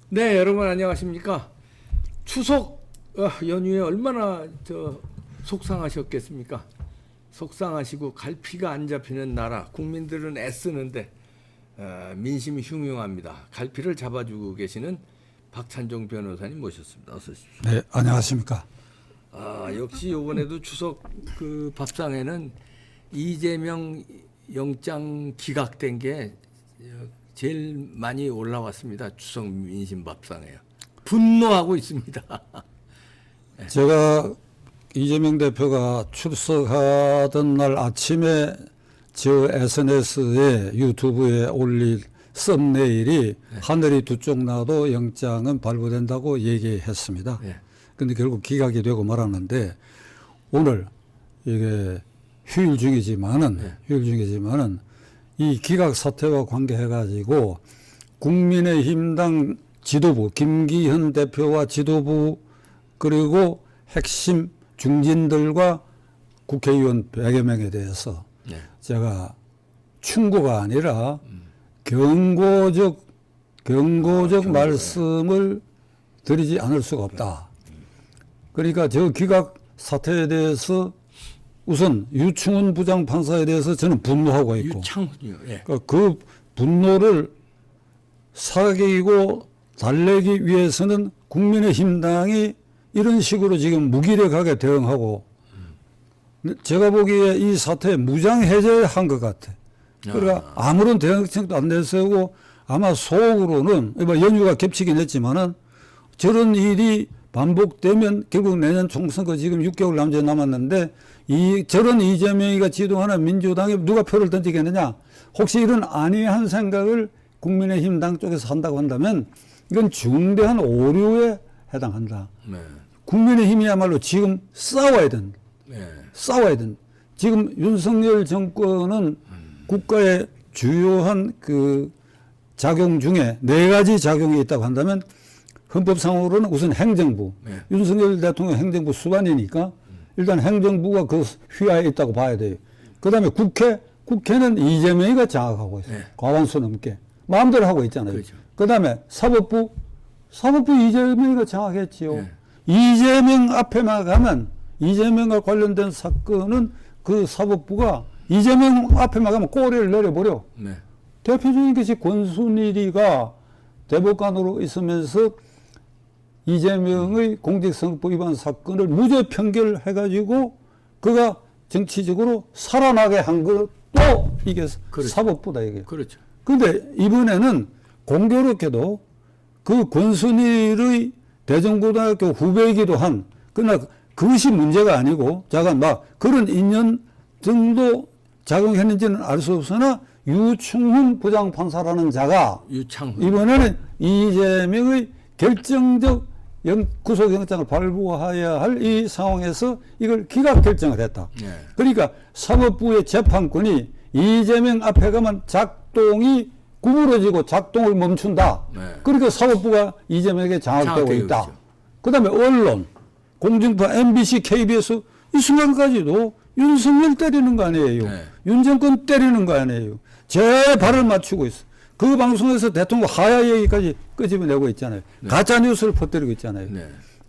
네, 여러분 안녕하십니까? 추석 연휴에 얼마나 속상하셨겠습니까? 속상하시고 갈피가 안 잡히는 나라, 국민들은 애쓰는데 민심이 흉흉합니다. 갈피를 잡아주고 계시는 박찬종 변호사님 모셨습니다. 어서 오십시오. 네, 안녕하십니까? 역시 이번에도 추석 그 밥상에는 이재명 영장 기각된 게 제일 많이 올라왔습니다. 추석 민심 밥상에요. 분노하고 있습니다. 제가 이재명 대표가 출석하던 날 아침에 저 SNS에 유튜브에 올릴 썸네일이 하늘이 두 쪽 나도 영장은 발부된다고 얘기했습니다. 근데 결국 기각이 되고 말았는데 오늘 이게 휴일 중이지만은 이 기각 사태와 관계해가지고 국민의힘당 지도부 김기현 대표와 지도부 그리고 핵심 중진들과 국회의원 100여 명에 대해서 제가 충고가 아니라 경고적 말씀을 드리지 않을 수가 없다. 그러니까 저 기각 사태에 대해서 우선 유충훈 부장판사에 대해서 저는 분노하고 있고 유창훈이요. 그 분노를 사귀고 달래기 위해서는 국민의힘당이 이런 식으로 지금 무기력하게 대응하고 제가 보기에 이 사태에 무장해제한 것 같아. 그러니까 아무런 대응책도 안 내세우고 아마 속으로는 연휴가 겹치긴 했지만은 저런 일이 반복되면 결국 내년 총선거 지금 6개월 남짓 남았는데 저런 이재명이가 지도하는 민주당에 누가 표를 던지겠느냐. 혹시 이런 안이한 생각을 국민의힘 당 쪽에서 한다고 한다면 이건 중대한 오류에 해당한다. 국민의힘이야말로 지금 싸워야 된다. 싸워야 된다. 지금 윤석열 정권은 국가의 주요한 그 작용 중에 4가지 작용이 있다고 한다면 헌법상으로는 우선 행정부. 윤석열 대통령 행정부 수반이니까 일단 행정부가 그 휘하에 있다고 봐야 돼요. 그 다음에 국회는 이재명이가 장악하고 있어요. 과반수 넘게. 마음대로 하고 있잖아요. 그렇죠. 그 다음에 사법부 이재명이가 장악했지요. 이재명 앞에만 가면 이재명과 관련된 사건은 그 사법부가 이재명 앞에만 가면 꼬리를 내려버려. 대표적인 것이 권순일이가 대법관으로 있으면서 이재명의 공직선거법 위반 사건을 무죄 판결해가지고 그가 정치적으로 살아나게 한 것도 이게 그렇죠. 사법부다 이게. 그렇죠. 그런데 이번에는 공교롭게도 그 권순일의 대전고등학교 후배이기도 한 그러나 그것이 문제가 아니고 잠깐 막 그런 인연 정도 작용했는지는 알 수 없으나 유충훈 부장판사라는 자가 이번에는 이재명의 결정적 구속영장을 발부해야 할 이 상황에서 이걸 기각 결정을 했다. 그러니까 사법부의 재판권이 이재명 앞에 가면 작동이 구부러지고 작동을 멈춘다. 그러니까 사법부가 이재명에게 장악되고 있다. 그 다음에 언론, 공중파, MBC, KBS 이 순간까지도 윤석열 때리는 거 아니에요. 윤 정권 때리는 거 아니에요. 제 발을 맞추고 있어. 그 방송에서 대통령 하야 얘기까지 끄집어내고 있잖아요. 가짜 뉴스를 퍼뜨리고 있잖아요.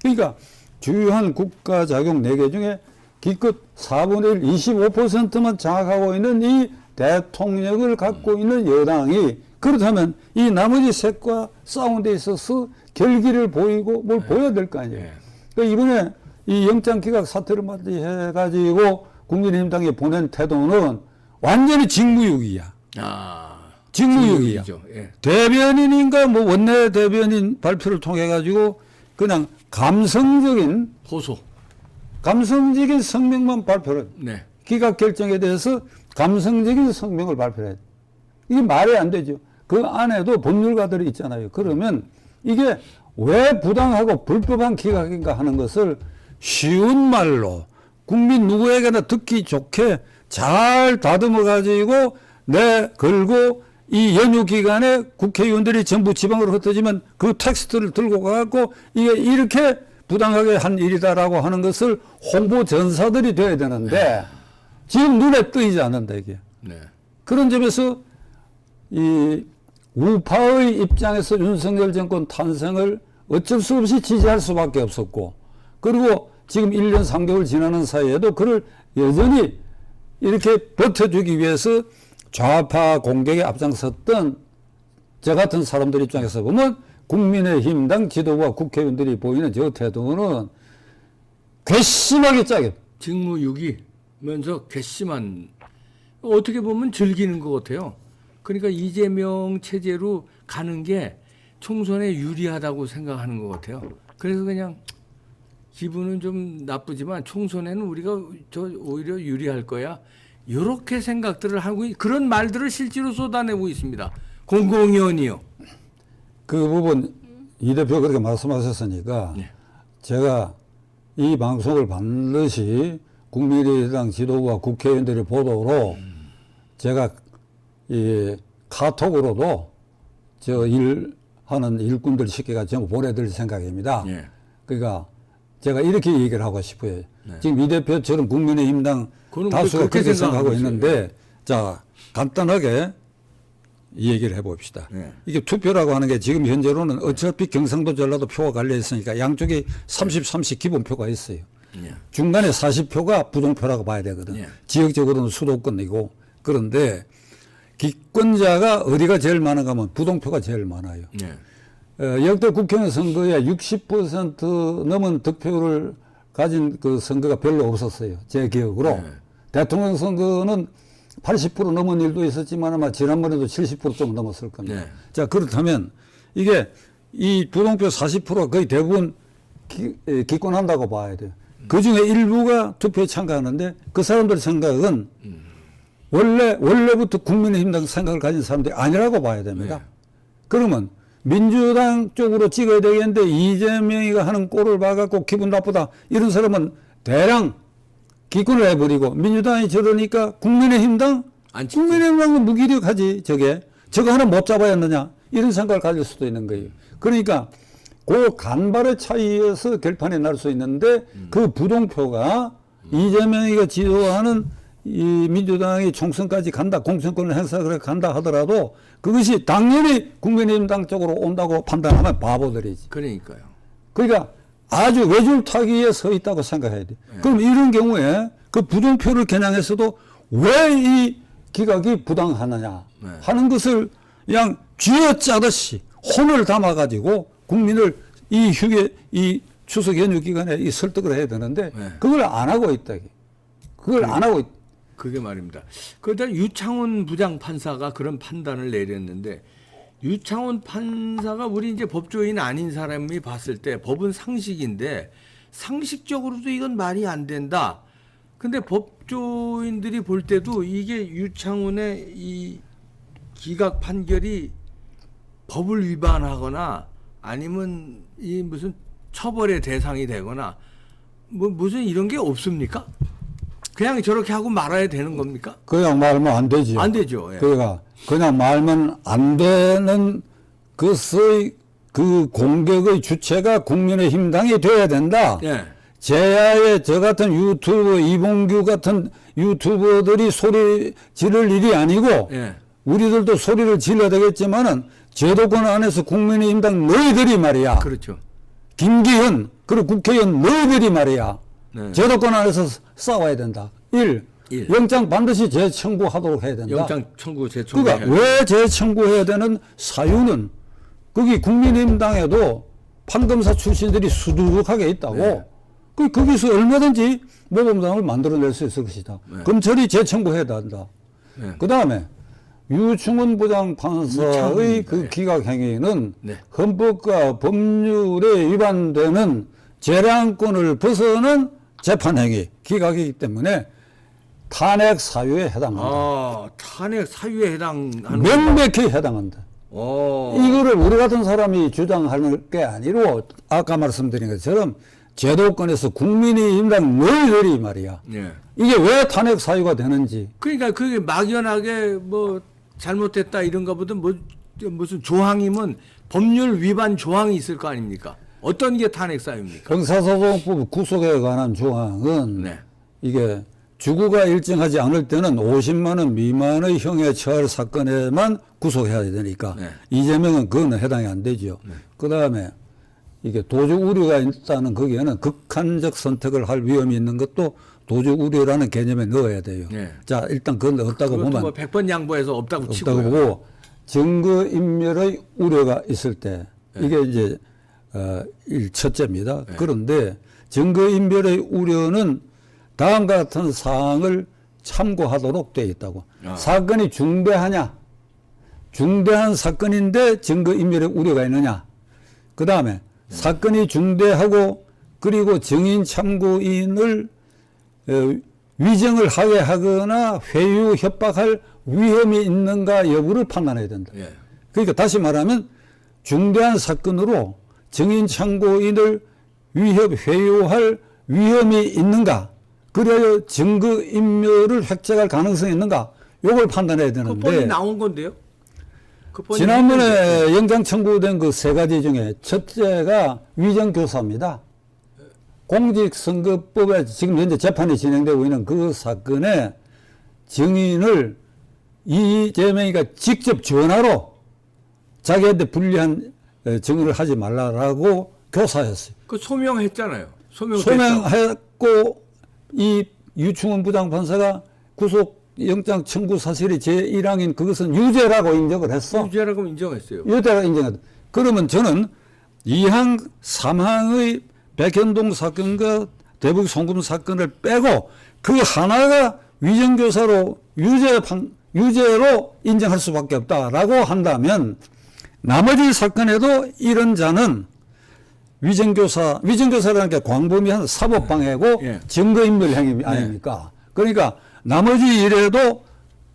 그러니까 주요한 국가 작용 4개 중에 기껏 4분의 1, 25%만 장악하고 있는 이 대통령을 갖고 있는 여당이 그렇다면 이 나머지 셋과 싸운 데 있어서 결기를 보이고 뭘 보여야 될 거 아니에요. 그러니까 이번에 이 영장 기각 사태를 맞이해가지고 국민의힘당에 보낸 태도는 완전히 직무유기야. 직무유기야. 대변인인가 뭐 원내 대변인 발표를 통해 가지고 그냥 감성적인 성명만 발표를 기각 결정에 대해서 감성적인 성명을 발표해. 이게 말이 안 되죠. 그 안에도 법률가들이 있잖아요. 그러면 이게 왜 부당하고 불법한 기각인가 하는 것을 쉬운 말로 국민 누구에게나 듣기 좋게 잘 다듬어 가지고 걸고 이 연휴 기간에 국회의원들이 전부 지방으로 흩어지면 그 텍스트를 들고 가고 이게 이렇게 부당하게 한 일이다라고 하는 것을 홍보 전사들이 돼야 되는데 지금 눈에 뜨이지 않는다 이게. 그런 점에서 이 우파의 입장에서 윤석열 정권 탄생을 어쩔 수 없이 지지할 수밖에 없었고, 그리고 지금 1년 3개월 지나는 사이에도 그를 여전히 이렇게 버텨주기 위해서 좌파 공격에 앞장섰던 저 같은 사람들 입장에서 보면 국민의힘당 지도부와 국회의원들이 보이는 저 태도는 괘씸하게 짜게. 직무유기면서 괘씸한, 어떻게 보면 즐기는 것 같아요. 그러니까 이재명 체제로 가는 게 총선에 유리하다고 생각하는 것 같아요. 그래서 그냥 기분은 좀 나쁘지만 총선에는 우리가 저 오히려 유리할 거야. 이렇게 생각들을 하고 그런 말들을 실제로 쏟아내고 있습니다. 공공위원이요. 그 부분 이 대표 그렇게 말씀하셨으니까 네. 제가 이 방송을 반드시 국민의당 지도부와 국회의원들의 보도로 제가 이 카톡으로도 저 일하는 일꾼들 시켜가 전부 보내드릴 생각입니다. 네. 그러니까 제가 이렇게 얘기를 하고 싶어요. 네. 지금 이 대표처럼 국민의힘당 그거는 다수가 그렇게 그렇게 생각하고 생각하고 있는데, 자 간단하게 이 얘기를 해봅시다. 네. 이게 투표라고 하는 게 지금 현재로는 어차피 경상도 전라도 표가 갈려 있으니까 양쪽에 30, 30 기본표가 있어요. 네. 중간에 40표가 부동표라고 봐야 되거든. 네. 지역적으로는 수도권이고. 그런데 기권자가 어디가 제일 많은가 하면 부동표가 제일 많아요. 네. 역대 국회의원 선거에 60% 넘은 득표를 가진 그 선거가 별로 없었어요. 제 기억으로. 네. 대통령 선거는 80% 넘은 일도 있었지만 아마 지난번에도 70%좀 넘었을 겁니다. 네. 자, 그렇다면 이게 이 부동표 40%가 거의 대부분 기권한다고 봐야 돼요. 그 중에 일부가 투표에 참가하는데 그 사람들 생각은 원래부터 국민의힘당 생각을 가진 사람들이 아니라고 봐야 됩니다. 네. 그러면 민주당 쪽으로 찍어야 되겠는데 이재명이가 하는 꼴을 봐갖고 기분 나쁘다. 이런 사람은 대량 기권을 해버리고 민주당이 저러니까 국민의힘당? 안 찍지. 국민의힘당은 무기력하지 저게. 저거 하나 못 잡아야느냐. 이런 생각을 가질 수도 있는 거예요. 그러니까 그 간발의 차이에서 결판이 날 수 있는데 그 부동표가 이재명이가 지도하는 이 민주당이 총선까지 간다, 공천권을 행사를 간다 하더라도 그것이 당연히 국민의힘당 쪽으로 온다고 판단하면 바보들이지. 그러니까요. 그러니까 아주 외줄타기에 서 있다고 생각해야 돼. 그럼 이런 경우에 그 부동표를 겨냥해서도 왜 이 기각이 부당하느냐 하는 것을 그냥 쥐어짜듯이 혼을 담아가지고 국민을 이 추석 연휴 기간에 이 설득을 해야 되는데 그걸 안 하고 있다. 그걸 안 하고 있. 그게 말입니다. 그러다 유창훈 부장판사가 그런 판단을 내렸는데 유창훈 판사가 우리 이제 법조인 아닌 사람이 봤을 때 법은 상식인데 상식적으로도 이건 말이 안 된다. 근데 법조인들이 볼 때도 이게 유창훈의 이 기각 판결이 법을 위반하거나 아니면 이 무슨 처벌의 대상이 되거나 뭐 무슨 이런 게 없습니까? 그냥 저렇게 하고 말아야 되는 겁니까? 그냥 말면 안 되죠. 안 되죠. 예. 그러니까 그냥 말면 안 되는 것의 그 공격의 주체가 국민의힘당이 돼야 된다. 예. 제야의 저 같은 유튜브 이봉규 같은 유튜버들이 소리 지를 일이 아니고 예. 우리들도 소리를 질러야 되겠지만은 제도권 안에서 국민의힘당 너희들이 말이야. 그렇죠. 김기현 그리고 국회의원 너희들이 말이야. 네. 제도권 안에서 싸워야 된다. 1. 영장 반드시 재청구하도록 해야 된다. 영장 청구 재청구. 그러니까 왜 재청구해야 되는 사유는 거기 국민의힘당에도 판검사 출신들이 수두룩하게 있다고. 네. 거기서 얼마든지 모범당을 만들어낼 수 있을 것이다. 네. 검찰이 재청구해야 한다. 네. 그 다음에 유충훈 부장판사의 그 네. 기각행위는 네. 헌법과 법률에 위반되는 재량권을 벗어난 재판행위, 기각이기 때문에 탄핵 사유에 해당한다. 아, 탄핵 사유에 해당하는. 명백히 해당한다. 오. 이거를 우리 같은 사람이 주장하는 게 아니고 아까 말씀드린 것처럼 제도권에서 국민의힘당 너희들이 말이야. 예. 이게 왜 탄핵 사유가 되는지. 그러니까 그게 막연하게 뭐 잘못됐다 이런가 보다 뭐 무슨 조항이면 법률 위반 조항이 있을 거 아닙니까? 어떤 게 탄핵 사유입니까? 형사소송법 구속에 관한 조항은 네. 이게 주거가 일정하지 않을 때는 50만 원 미만의 형에 처할 사건에만 구속해야 되니까 네. 이재명은 그거는 해당이 안 되죠. 그다음에 이게 도적 우려가 있다는 거기에는 극한적 선택을 할 위험이 있는 것도 도적 우려라는 개념에 넣어야 돼요. 네. 자, 일단 그건 없다고 그것도 보면 뭐 100번 양보해서 없다고 없다고 치고요. 보고 증거 인멸의 우려가 있을 때 이게 이제 첫째입니다. 그런데 증거 인멸의 우려는 다음과 같은 사항을 참고하도록 되어 있다고. 사건이 중대하냐? 중대한 사건인데 증거 인멸의 우려가 있느냐? 그 다음에 사건이 중대하고 그리고 증인 참고인을 위정을 하게 하거나 회유 협박할 위험이 있는가 여부를 판단해야 된다. 예. 그러니까 다시 말하면 중대한 사건으로 증인 참고인을 위협 회유할 위험이 있는가, 그래야 증거 인멸을 획책할 가능성이 있는가, 요걸 판단해야 그 법이 되는데 나온 건데요. 그 법이 지난번에 영장 청구된 그 세 가지 중에 첫째가 위정교사입니다. 공직선거법에 지금 현재 재판이 진행되고 있는 그 사건에 증인을 이재명이가 직접 전화로 자기한테 불리한 증언을 하지 말라라고 교사했어요. 그 소명했잖아요. 소명했고 이 유충원 부장판사가 구속영장 청구 사실이 제1항인 그것은 유죄라고 인정을 했어. 유죄라고 인정했어요. 유죄라고 인정했다. 그러면 저는 2항, 3항의 백현동 사건과 대북 송금 사건을 빼고 그 하나가 위정교사로 유죄로 인정할 수밖에 없다라고 한다면 나머지 사건에도 이런 자는 위정교사라는 게 광범위한 사법방해고 예. 증거인멸 행위 아닙니까? 그러니까 나머지 일에도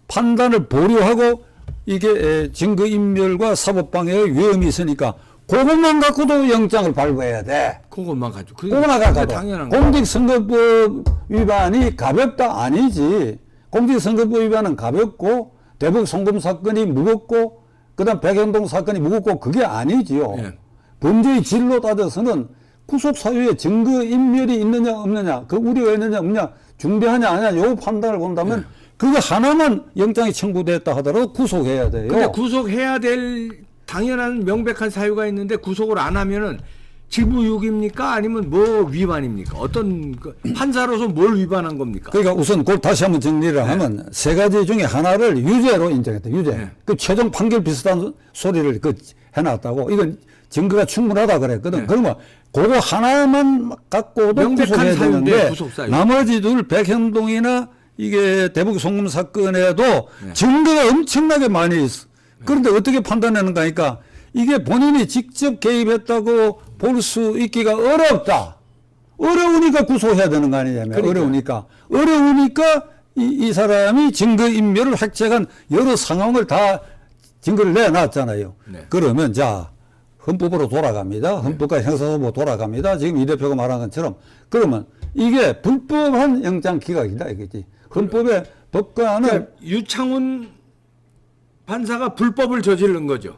판단을 보류하고 이게 증거인멸과 사법방해의 위험이 있으니까 그것만 갖고도 영장을 발부해야 돼. 그것만 가지고. 그거만 갖고도. 당연한 거. 공직선거법 위반이 가볍다 아니지. 공직선거법 위반은 가볍고 대북 송금 사건이 무겁고 그다음 백현동 사건이 무겁고 그게 아니지요. 예. 범죄의 질로 따져서는 구속 사유에 증거 인멸이 있느냐 없느냐, 그 우려가 있느냐 없느냐, 중대하냐 아니냐 요 판단을 본다면 그거 하나만 영장이 청구됐다 하더라도 구속해야 돼요. 근데 구속해야 될 당연한 명백한 사유가 있는데 구속을 안 하면은 직무유기입니까? 아니면 뭐 위반입니까? 어떤 판사로서 뭘 위반한 겁니까? 그러니까 우선 그걸 다시 한번 정리를 하면 세 가지 중에 하나를 유죄로 인정했다. 유죄. 네. 그 최종 판결 비슷한 소리를 해놨다고. 이건 증거가 충분하다 그랬거든. 네. 그러면 그거 하나만 갖고도 명백한 구속해야 사유인데, 되는데 구속 사유. 나머지 둘 백현동이나 이게 대북 송금 사건에도 증거가 엄청나게 많이 있어. 그런데 어떻게 판단하는가 하니까 이게 본인이 직접 개입했다고 볼 수 있기가 어렵다. 어려우니까 구속해야 되는 거 아니냐면. 그러니까요. 어려우니까 이 사람이 증거인멸을 획책한 여러 상황을 다 증거를 내놨잖아요. 네. 그러면 자 헌법으로 돌아갑니다. 헌법과 형사소법으로 돌아갑니다. 지금 이 대표가 말한 것처럼. 그러면 이게 불법한 영장 기각이다 이거지. 헌법의 법관은 그러니까 유창훈 판사가 불법을 저지른 거죠.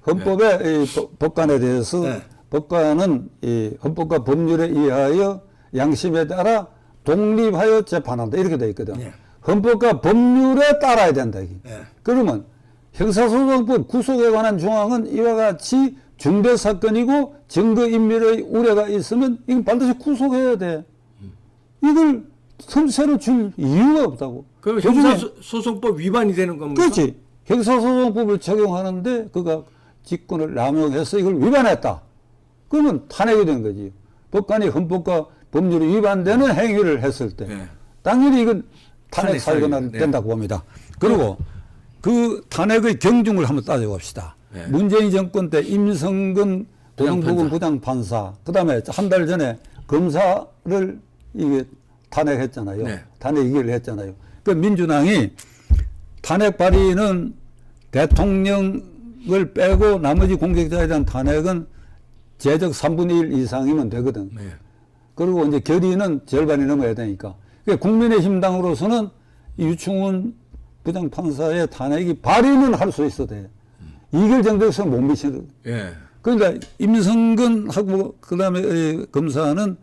헌법의 이 법관에 대해서 네. 법관은 이 헌법과 법률에 의하여 양심에 따라 독립하여 재판한다 이렇게 돼 있거든. 네. 헌법과 법률에 따라야 된다 이게. 네. 그러면 형사소송법 구속에 관한 조항은 이와 같이 중대 사건이고 증거인멸의 우려가 있으면 이건 반드시 구속해야 돼. 이걸 틈새로 줄 이유가 없다고. 그럼 요즘에 형사소송법 위반이 되는 겁니까? 그렇지. 형사소송법을 적용하는데 그가 직권을 남용해서 이걸 위반했다. 그러면 탄핵이 되는 거지. 법관이 헌법과 법률이 위반되는 행위를 했을 때 네. 당연히 이건 탄핵 탄핵 사유가 사유. 네. 된다고 봅니다. 그리고 그 탄핵의 경중을 한번 따져봅시다. 네. 문재인 정권 때 임성근 도정부군 부장판사. 부장판사, 그 다음에 한 달 전에 검사를 이게 탄핵했잖아요. 네. 탄핵 이기를 했잖아요. 그 민주당이 탄핵 발의는 대통령을 빼고 나머지 공직자에 대한 탄핵은 제적 3분의 1 이상이면 되거든. 네. 그리고 이제 결의는 절반이 넘어야 되니까. 그러니까 국민의힘당으로서는 이 유충훈 부장판사의 탄핵이 발의는 할 수 있어도 돼. 이길 정도에서 못 미치는. 예. 그러니까 임성근하고 그다음에 검사는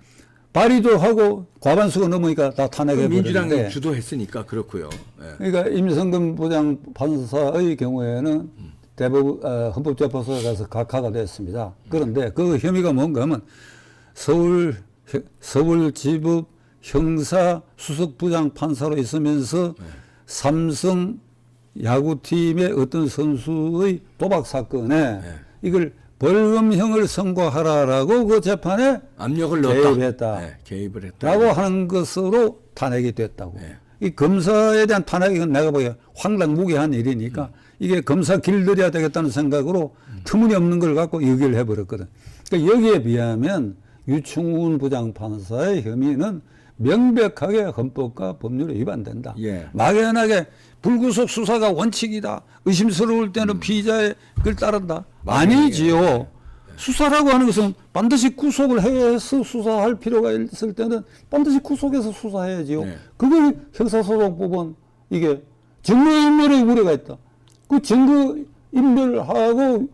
발의도 하고 과반수가 넘으니까 다 탄핵해 민주당이 버리는데. 주도했으니까 그렇고요. 예. 그러니까 임성근 부장 판사의 경우에는 대법원 헌법재판소에 가서 각하가 됐습니다. 그런데 그 혐의가 뭔가 하면 서울지법 형사 수석부장 판사로 있으면서 삼성 야구팀의 어떤 선수의 도박 사건에 이걸 벌금형을 선고하라라고 그 재판에 압력을 넣었다. 개입했다. 네, 개입을 했다. 라고 하는 것으로 탄핵이 됐다고. 이 검사에 대한 탄핵은 내가 보기에 황당무계한 일이니까 이게 검사 길들여야 되겠다는 생각으로 터무니없는 걸 갖고 얘기를 해버렸거든. 그러니까 여기에 비하면 유충훈 부장판사의 혐의는 명백하게 헌법과 법률에 위반된다. 예. 막연하게 불구속 수사가 원칙이다. 의심스러울 때는 피의자의 글 따른다. 아니지요. 수사라고 하는 것은 반드시 구속을 해서 수사할 필요가 있을 때는 반드시 구속해서 수사해야지요. 네. 그걸 형사소송법은 이게 증거인멸의 우려가 있다. 그 증거인멸하고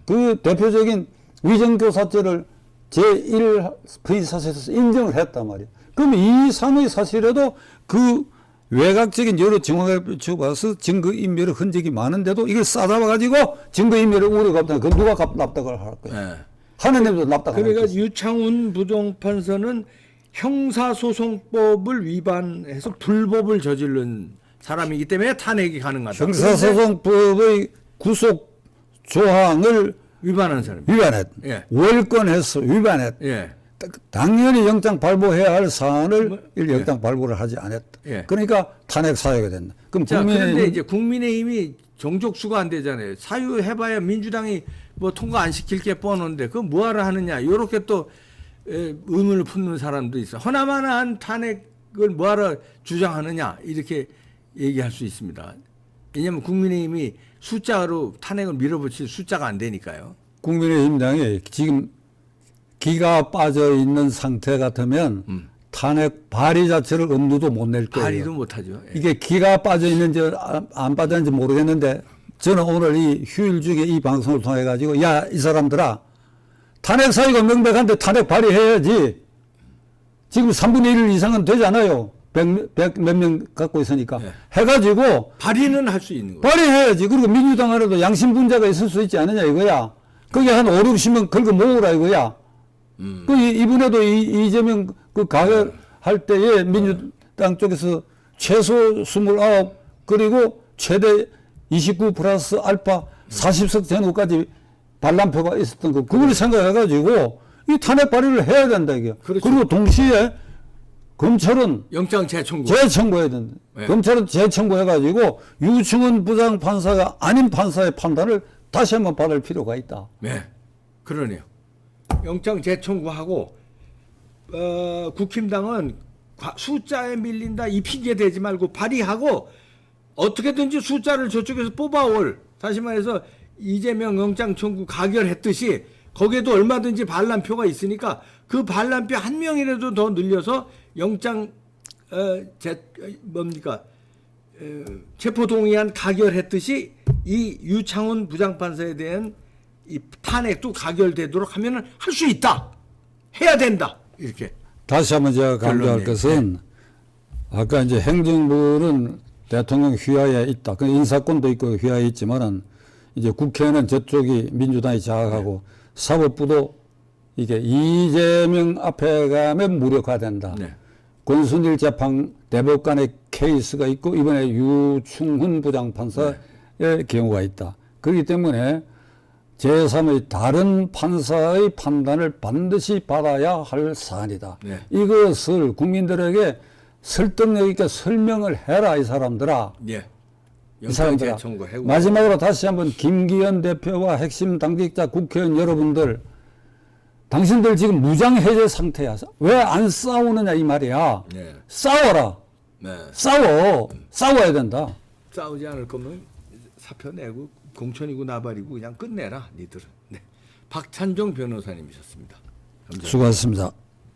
그 대표적인 위정교사죄를 제1 부의사실에서 인정을 했단 말이에요. 그러면 이 상의 사실에도 그 외곽적인 여러 증거를 비춰봐서 증거인멸의 흔적이 많은데도 이걸 싸잡아가지고 증거인멸의 우려가 없다. 그럼 누가 납득을 할 거야? 예. 하느님도 납득을 할 그러니까 거야. 유창훈 부정판사는 형사소송법을 위반해서 불법을 저지른 사람이기 때문에 탄핵이 가능하다. 형사소송법의 구속 조항을 위반한 사람이에요. 위반했. 예. 월권해서 위반했. 예. 당연히 영장 발부해야 할 사안을 뭐, 영장 발부를 하지 않았다. 예. 그러니까 탄핵 사유가 된다. 그럼 자, 그런데 국민의힘 이제 국민의힘이 정족수가 안 되잖아요. 사유해봐야 민주당이 뭐 통과 안 시킬 게 뻔한데 그거 뭐하러 하느냐. 이렇게 또 의문을 품는 사람도 있어. 허나마나한 탄핵을 뭐하러 주장하느냐 이렇게 얘기할 수 있습니다. 왜냐하면 국민의힘이 숫자로 탄핵을 밀어붙일 숫자가 안 되니까요. 국민의힘당이 지금 기가 빠져 있는 상태 같으면 탄핵 발의 자체를 엄두도 못 낼 거예요. 발의도 못하죠. 예. 이게 기가 빠져 있는지 안 빠져 있는지 모르겠는데 저는 오늘 이 휴일 중에 이 방송을 통해 가지고 야, 이 사람들아 탄핵 사유가 명백한데 탄핵 발의해야지. 지금 3분의 1 이상은 되잖아요. 100 몇 명 갖고 있으니까. 네. 해가지고 발의는 할 수 있는 거예요. 발의해야지. 그리고 민주당 안에도 양심분자가 있을 수 있지 않느냐 이거야. 거기 한 5, 60명 걸고 모으라 이거야. 그 이번에도 이재명 그 가결할 때에 민주당 쪽에서 최소 29 그리고 최대 29 플러스 알파 40석 전후까지 반란표가 있었던 거 그걸 생각해가지고 이 탄핵 발의를 해야 된다 이게. 그렇죠. 그리고 동시에 검찰은 영장 재청구. 재청구해야 된다. 네. 검찰은 재청구해가지고 유충훈 부장 판사가 아닌 판사의 판단을 다시 한번 받을 필요가 있다. 네, 그러네요. 영장 재청구하고 국힘당은 숫자에 밀린다 이 핑계 대지 말고 발의하고 어떻게든지 숫자를 저쪽에서 뽑아올 다시 말해서 이재명 영장 청구 가결했듯이 거기에도 얼마든지 반란표가 있으니까 그 반란표 한 명이라도 더 늘려서 영장 체포동의안 가결했듯이 이 유창훈 부장판사에 대한 이 탄핵도 가결되도록 하면은 할 수 있다. 해야 된다. 이렇게. 다시 한번 제가 강조할 결론이에요. 것은 아까 이제 행정부는 대통령 휘하에 있다. 그 인사권도 있고 휘하에 있지만은 이제 국회는 저쪽이 민주당이 장악하고 사법부도 이게 이재명 앞에 가면 무력화된다. 네. 권순일 재판 대법관의 케이스가 있고 이번에 유충훈 부장판사의 경우가 있다. 그렇기 때문에 제3의 다른 판사의 판단을 반드시 받아야 할 사안이다. 네. 이것을 국민들에게 설득력 있게 설명을 해라 이 사람들아. 예. 이 영장 사람들아. 재청구하고. 마지막으로 다시 한번 김기현 대표와 핵심 당직자 국회의원 여러분들 당신들 지금 무장해제 상태야. 왜 안 싸우느냐 이 말이야. 네. 싸워라. 네. 싸워야 된다. 싸우지 않을 거면 사표 내고 공천이고 나발이고 그냥 끝내라 니들은. 네. 박찬종 변호사님이셨습니다. 감사합니다. 수고하셨습니다.